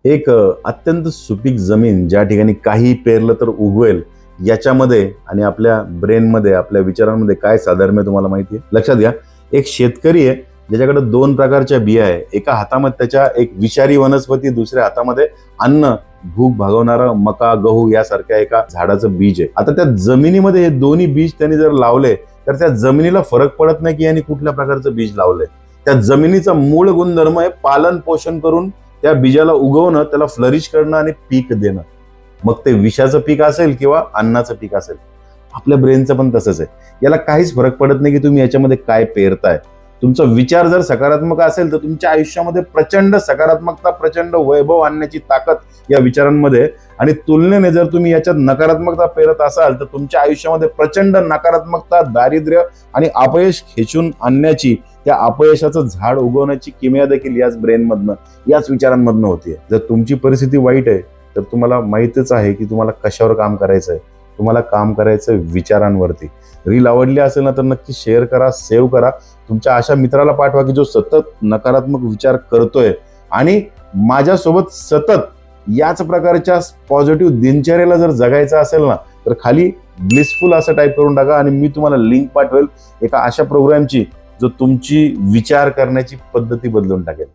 एक अत्यंत सुपीक जमीन ज्या ठिकाणी काही पेरलं तर उगवेल, याच्यामध्ये आणि आपल्या ब्रेनमध्ये, आपल्या विचारांमध्ये काय साधर्म्य तुम्हाला माहिती आहे? लक्षात घ्या, एक शेतकरी आहे ज्याच्याकडे दोन प्रकारच्या बिया आहे. एका हातामध्ये त्याच्या एक विषारी वनस्पती, दुसऱ्या हातामध्ये अन्न, भूक भागवणारा मका, गहू यासारख्या एका झाडाचं बीज आहे. आता त्या जमिनीमध्ये हे दोन्ही बीज त्यांनी जर लावले तर त्या जमिनीला फरक पडत नाही की यांनी कुठल्या प्रकारचं बीज लावलंय. त्या जमिनीचा मूळ गुणधर्म आहे पालन पोषण करून त्या बीजाला उगवणं, त्याला फ्लरिश करणं आणि पीक देणं. मग ते विषाचं पीक असेल किंवा अन्नाचं पीक असेल. आपल्या ब्रेनचं पण तसंच आहे. याला काहीच फरक पडत नाही की तुम्ही याच्यामध्ये काय पेरताय. तुमचा विचार जर सकारात्मक असेल तर तुमच्या आयुष्यामध्ये प्रचंड सकारात्मकता, प्रचंड वैभव आणण्याची ताकद या विचारांमध्ये, आणि तुलनेने जर तुम्ही याच्यात नकारात्मकता पेरत असाल तर तुमच्या आयुष्यामध्ये प्रचंड नकारात्मकता, दारिद्र्य आणि अपयश खेचून आणण्याची, त्या अपयशाचं झाड उगवण्याची किमया देखील याच ब्रेनमधनं, याच विचारांमधनं होती. जर तुमची परिस्थिती वाईट आहे तर तुम्हाला माहितीच आहे की तुम्हाला कशावर काम करायचं आहे. तुम्हाला काम करायचं विचारांवरती. रील आवडली असेल ना तर नक्की शेअर करा, सेव्ह करा, तुमच्या अशा मित्राला पाठवा की जो सतत नकारात्मक विचार करतोय आणि माझ्यासोबत सतत याच प्रकारच्या पॉझिटिव्ह दिनचर्याला जर जगायचं असेल ना तर खाली ब्लिसफुल असं टाईप करून टाका आणि मी तुम्हाला लिंक पाठवेल एका अशा प्रोग्रामची जो तुमची विचार करण्याची पद्धती बदलून टाकेल.